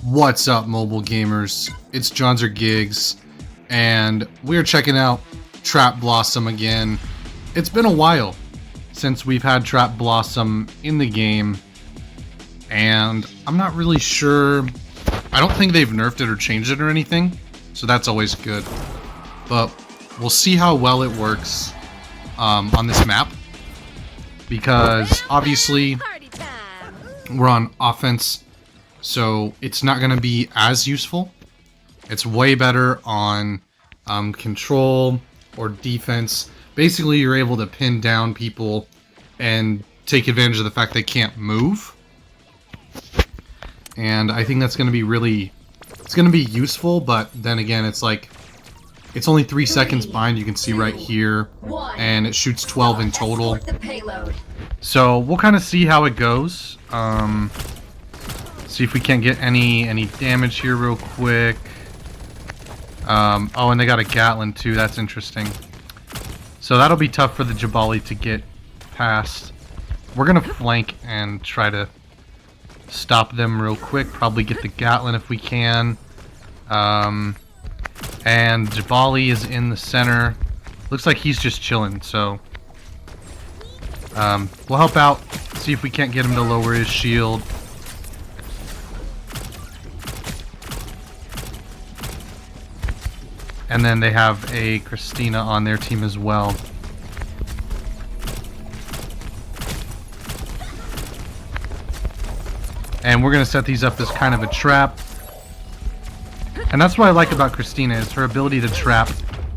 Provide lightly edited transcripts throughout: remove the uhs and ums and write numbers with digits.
What's up, mobile gamers? It's Johnzer Gigs, and we're checking out Trap Blossom again. It's been a while since we've had Trap Blossom in the game, and I'm not really sure. I don't think they've nerfed it or changed it or anything, so that's always good. But we'll see how well it works on this map, because obviously we're on offense. So it's not going to be as useful. It's way better on control or defense. Basically, you're able to pin down people and take advantage of the fact they can't move. And I think that's going to be it's going to be useful, but then again, it's like, it's only 3 seconds behind, you can see right here, and it shoots 12 in total. So we'll kind of see how it goes. See if we can't get any damage here real quick. Oh, and they got a Gatling too. That's interesting. So that'll be tough for the Jabali to get past. We're gonna flank and try to stop them real quick. Probably get the Gatling if we can. And Jabali is in the center. Looks like he's just chilling. So we'll help out. See if we can't get him to lower his shield. And then they have a Cristina on their team as well. And we're going to set these up as kind of a trap. And that's what I like about Cristina, is her ability to trap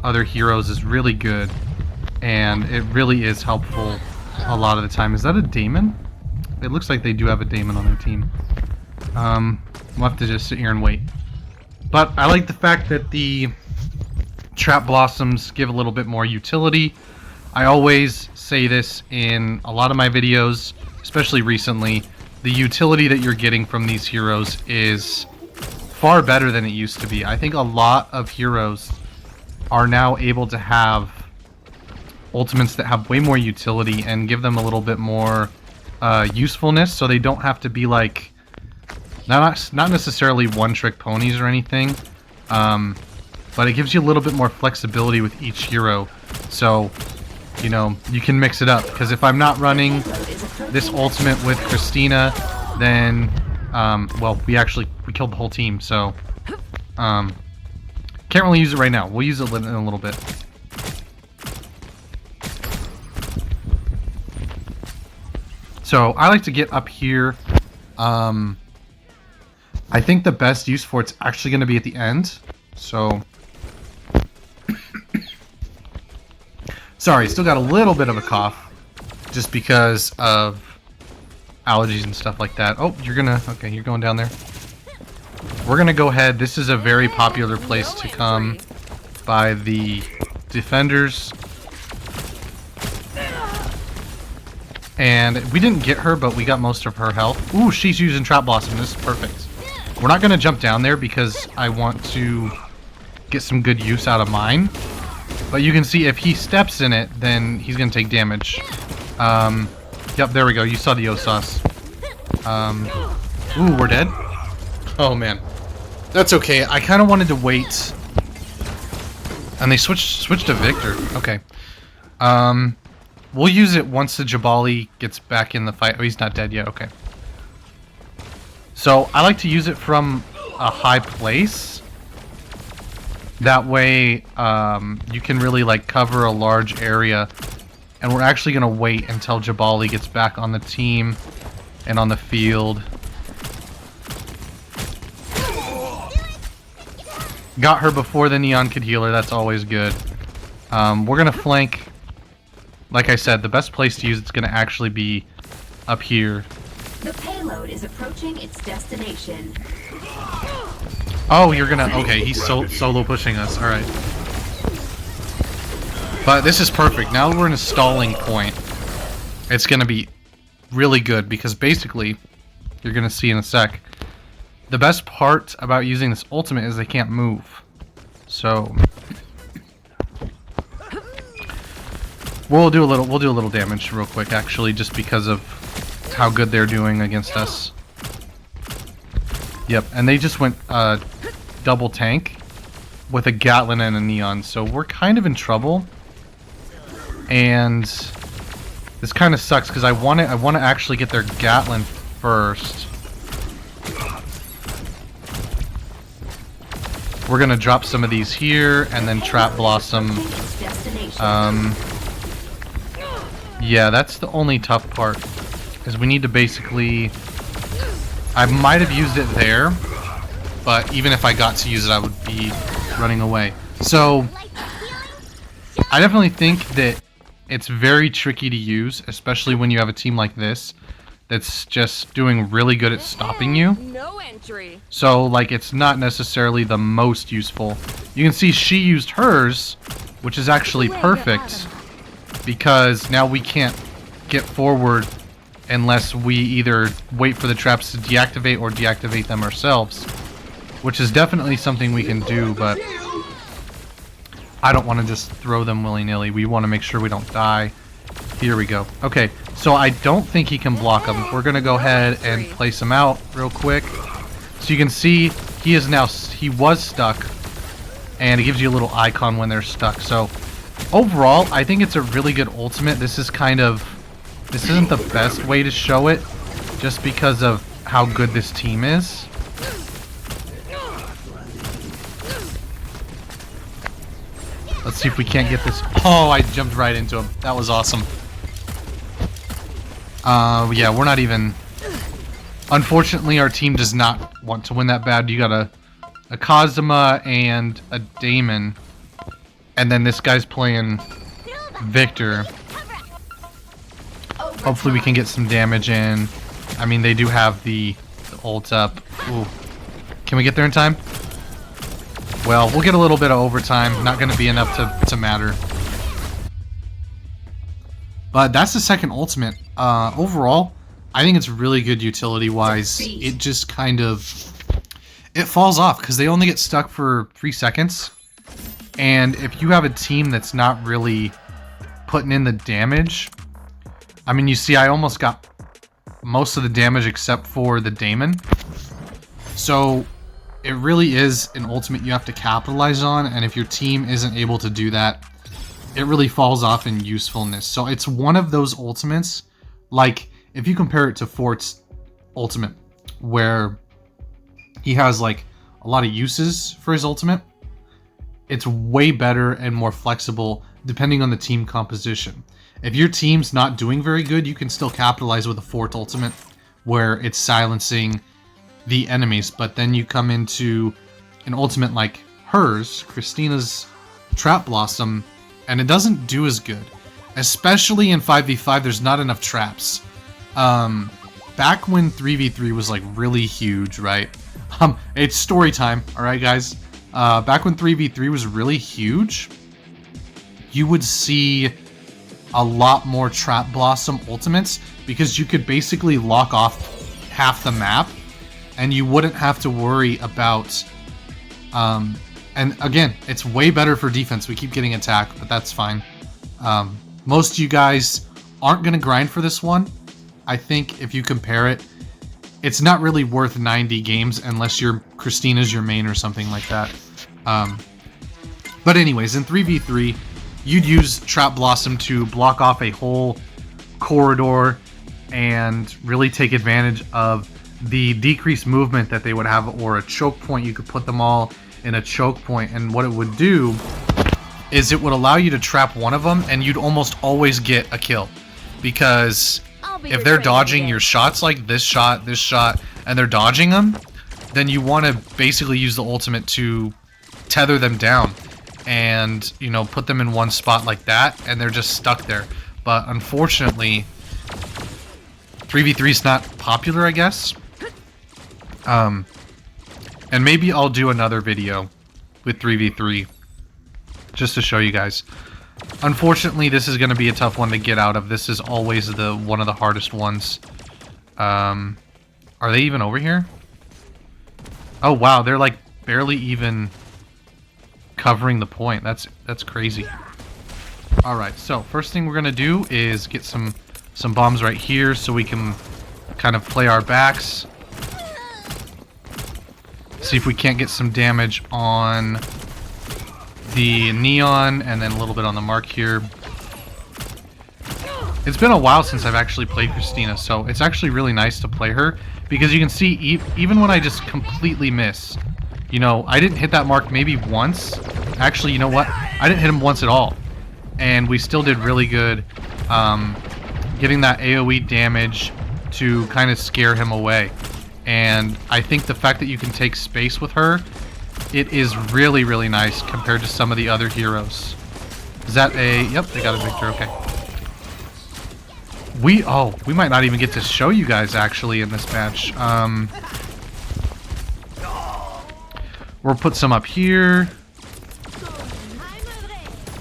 other heroes is really good. And it really is helpful a lot of the time. Is that a Daemon? It looks like they do have a Daemon on their team. We'll have to just sit here and wait. But I like the fact that the Trap Blossoms give a little bit more utility. I always say this in a lot of my videos, especially recently. The utility that you're getting from these heroes is far better than it used to be. I think a lot of heroes are now able to have ultimates that have way more utility and give them a little bit more usefulness, so they don't have to be like, not necessarily one-trick ponies or anything. But it gives you a little bit more flexibility with each hero. So, you know, you can mix it up. Because if I'm not running this ultimate with Cristina, then, well, we killed the whole team. So, can't really use it right now. We'll use it in a little bit. So, I like to get up here. I think the best use for it's actually going to be at the end. So, sorry, still got a little bit of a cough, just because of allergies and stuff like that. Oh, okay, you're going down there. We're gonna go ahead. This is a very popular place to come by the defenders. And we didn't get her, but we got most of her health. Ooh, she's using Trap Blossom. This is perfect. We're not gonna jump down there because I want to get some good use out of mine. But you can see if he steps in it, then he's going to take damage. Yep, there we go. You saw the Osas. Ooh, we're dead? Oh, man. That's okay. I kind of wanted to wait. And they switched to Victor. Okay. We'll use it once the Jabali gets back in the fight. Oh, he's not dead yet. Okay. So, I like to use it from a high place. That way, you can really like cover a large area, and we're actually gonna wait until Jabali gets back on the team and on the field. Got her before the Neon could heal her. That's always good. We're gonna flank. Like I said, the best place to use it's gonna actually be up here. The payload is approaching its destination. Oh, you're gonna... Okay, he's solo pushing us. Alright. But this is perfect. Now we're in a stalling point. It's gonna be really good, because basically, you're gonna see in a sec, the best part about using this ultimate is they can't move. So... we'll do a little damage real quick, actually, just because of how good they're doing against us. Yep, and they just went double tank with a Gatlin and a Neon, so we're kind of in trouble. And this kind of sucks because I want to actually get their Gatlin first. We're gonna drop some of these here and then Trap Blossom. Yeah, that's the only tough part, is we need to basically... I might have used it there, but even if I got to use it, I would be running away. So, I definitely think that it's very tricky to use, especially when you have a team like this that's just doing really good at stopping you. No entry. So, like, it's not necessarily the most useful. You can see she used hers, which is actually perfect, because now we can't get forward unless we either wait for the traps to deactivate or deactivate them ourselves, which is definitely something we can do, but I don't want to just throw them willy-nilly. We want to make sure we don't die. Here we go. Okay, so I don't think he can block them. We're going to go ahead and place him out real quick. So you can see he was stuck, and it gives you a little icon when they're stuck. So overall, I think it's a really good ultimate. This isn't the best way to show it, just because of how good this team is. Let's see if we can't get this. Oh, I jumped right into him. That was awesome. Yeah, we're not even... Unfortunately, our team does not want to win that bad. You got a Kazuma and a Damon. And then this guy's playing Victor. Hopefully we can get some damage in. I mean, they do have the ult up. Ooh. Can we get there in time? Well, we'll get a little bit of overtime. Not going to be enough to matter. But that's the second ultimate. Overall, I think it's really good utility-wise. It just kind of... It falls off because they only get stuck for 3 seconds. And if you have a team that's not really putting in the damage... I mean, you see, I almost got most of the damage except for the Damon. So... It really is an ultimate you have to capitalize on, and if your team isn't able to do that, it really falls off in usefulness. So it's one of those ultimates, like, if you compare it to Fort's ultimate, where he has, like, a lot of uses for his ultimate, it's way better and more flexible depending on the team composition. If your team's not doing very good, you can still capitalize with a Fort ultimate, where it's silencing the enemies, but then you come into an ultimate like hers, Christina's Trap Blossom, and it doesn't do as good. Especially in 5v5, there's not enough traps. Back when 3v3 was like really huge, right? It's story time, alright guys? Back when 3v3 was really huge, you would see a lot more Trap Blossom ultimates, because you could basically lock off half the map, and you wouldn't have to worry about, and again, it's way better for defense. We keep getting attacked, but that's fine. Most of you guys aren't going to grind for this one. I think if you compare it, it's not really worth 90 games unless Christina's your main or something like that. But anyways, in 3v3, you'd use Trap Blossom to block off a whole corridor and really take advantage of the decreased movement that they would have, or a choke point. You could put them all in a choke point, and what it would do is it would allow you to trap one of them, and you'd almost always get a kill, because if they're dodging your shots, like this shot, and they're dodging them, then you want to basically use the ultimate to tether them down and, you know, put them in one spot like that, and they're just stuck there. But unfortunately, 3v3 is not popular, I guess. And maybe I'll do another video with 3v3 just to show you guys. Unfortunately, this is going to be a tough one to get out of. This is always one of the hardest ones. Are they even over here? Oh wow, they're like barely even covering the point. That's crazy. All right, so first thing we're going to do is get some bombs right here so we can kind of play our backs. See if we can't get some damage on the Neon, and then a little bit on the Mark here. It's been a while since I've actually played Cristina, so it's actually really nice to play her, because you can see even when I just completely miss, you know, I didn't hit that Mark maybe once. Actually, you know what? I didn't hit him once at all, and we still did really good getting that AoE damage to kind of scare him away. And I think the fact that you can take space with her, it is really, really nice compared to some of the other heroes. Is that a... Yep, they got a victor. Okay. We might not even get to show you guys actually in this match. We'll put some up here.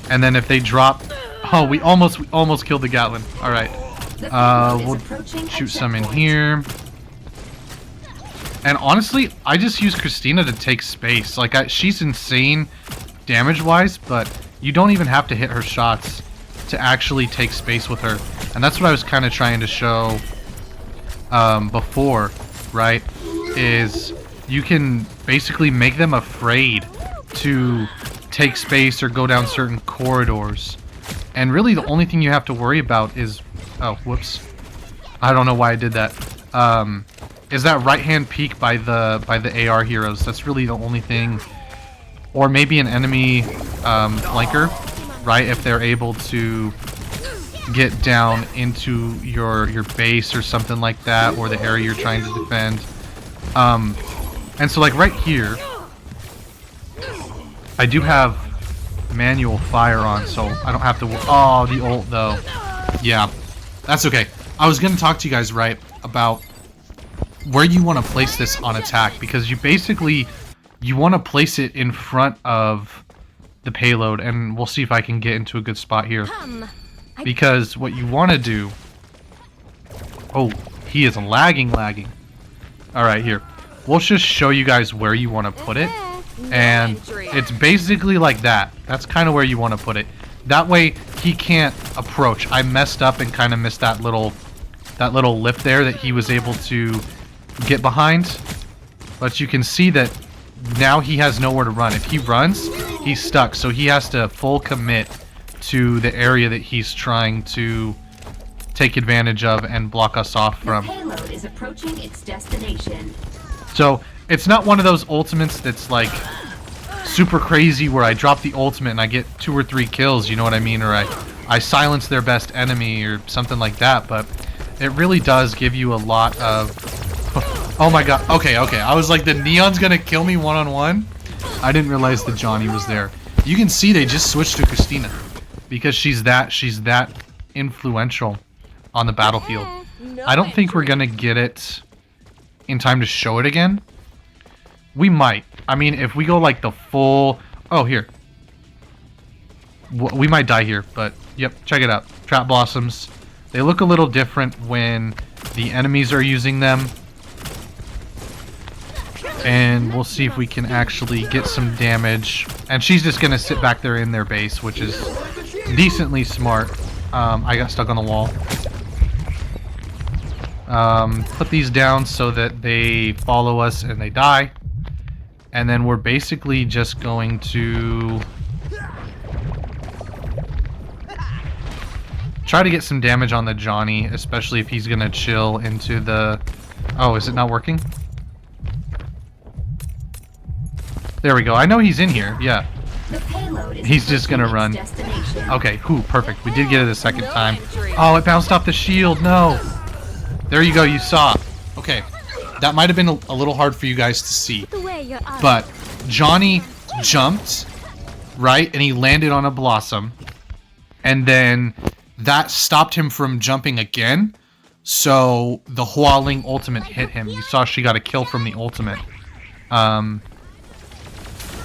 And then if they drop... Oh, we almost killed the Gatlin. Alright. We'll shoot some in here. And honestly, I just use Cristina to take space. Like, she's insane damage-wise, but you don't even have to hit her shots to actually take space with her. And that's what I was kind of trying to show before, right? Is you can basically make them afraid to take space or go down certain corridors. And really the only thing you have to worry about is... Oh, whoops. I don't know why I did that. Is that right-hand peek by the AR heroes. That's really the only thing. Or maybe an enemy flanker, right? If they're able to get down into your base or something like that, or the area you're trying to defend. And so like right here, I do have manual fire on, so I don't have to... Oh, the ult though. Yeah, that's okay. I was going to talk to you guys, right, about where you want to place this on attack, because you want to place it in front of the payload, and we'll see if I can get into a good spot here. Because what you want to do... Oh, he is lagging. Alright, here. We'll just show you guys where you want to put it. And it's basically like that. That's kind of where you want to put it. That way, he can't approach. I messed up and kind of missed that little lift there that he was able to get behind. But you can see that now he has nowhere to run. If he runs, he's stuck. So he has to full commit to the area that he's trying to take advantage of and block us off from. The payload is approaching its destination. So it's not one of those ultimates that's like super crazy where I drop the ultimate and I get 2 or 3 kills, you know what I mean? Or I silence their best enemy or something like that, but it really does give you a lot of... Oh my god, okay, I was like, the Neon's gonna kill me one-on-one? I didn't realize the Johnny was there. You can see they just switched to Cristina because she's that influential on the battlefield. I don't think we're gonna get it in time to show it again. We might. I mean, if we go like the full... Oh, here. We might die here, but yep, check it out. Trap Blossoms. They look a little different when the enemies are using them. And we'll see if we can actually get some damage. And she's just going to sit back there in their base, which is decently smart. I got stuck on the wall. Put these down so that they follow us and they die. And then we're basically just going to try to get some damage on the Johnny, especially if he's going to chill into the... Oh, is it not working? There we go. I know he's in here. Yeah. He's just going to run. Okay, perfect. We did get it a second time. Oh, it bounced off the shield. No. There you go. You saw. Okay. That might have been a little hard for you guys to see. But Johnny jumped, right? And he landed on a Blossom. And then that stopped him from jumping again. So the Hualing ultimate hit him. You saw she got a kill from the ultimate.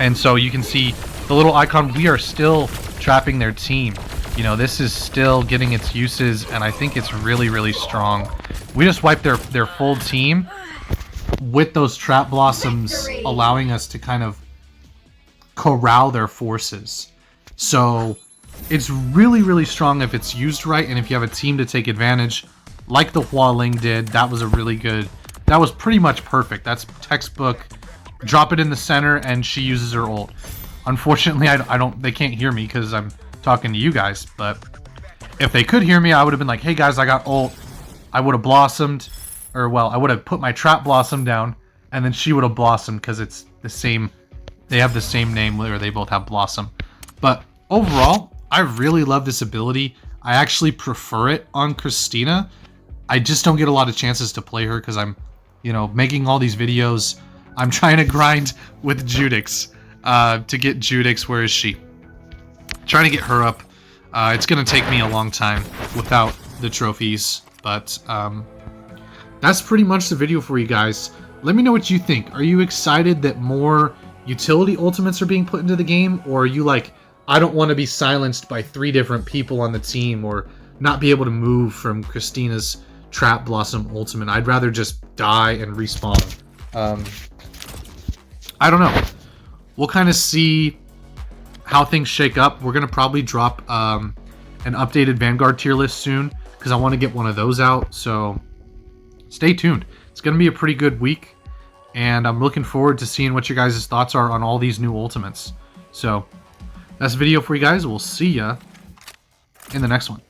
And so you can see the little icon. We are still trapping their team. You know, this is still getting its uses, and I think it's really, really strong. We just wiped their full team with those Trap Blossoms, allowing us to kind of corral their forces. So it's really, really strong if it's used right, and if you have a team to take advantage, like the Hualing did. That was a really good... That was pretty much perfect. That's textbook drop it in the center, and she uses her ult. Unfortunately, I don't. They can't hear me because I'm talking to you guys. But if they could hear me, I would have been like, "Hey guys, I got ult." I would have blossomed, or well, I would have put my trap blossom down, and then she would have blossomed because it's the same. They have the same name, or they both have blossom. But overall, I really love this ability. I actually prefer it on Cristina. I just don't get a lot of chances to play her because I'm, you know, making all these videos. I'm trying to grind with Judix to get Judix. Where is she? Trying to get her up. It's going to take me a long time without the trophies. But that's pretty much the video for you guys. Let me know what you think. Are you excited that more utility ultimates are being put into the game? Or are you like, I don't want to be silenced by 3 different people on the team or not be able to move from Cristina's Trap Blossom ultimate? I'd rather just die and respawn. I don't know. We'll kind of see how things shake up. We're going to probably drop an updated Vanguard tier list soon because I want to get one of those out. So stay tuned. It's going to be a pretty good week. And I'm looking forward to seeing what your guys' thoughts are on all these new ultimates. So that's the video for you guys. We'll see ya in the next one.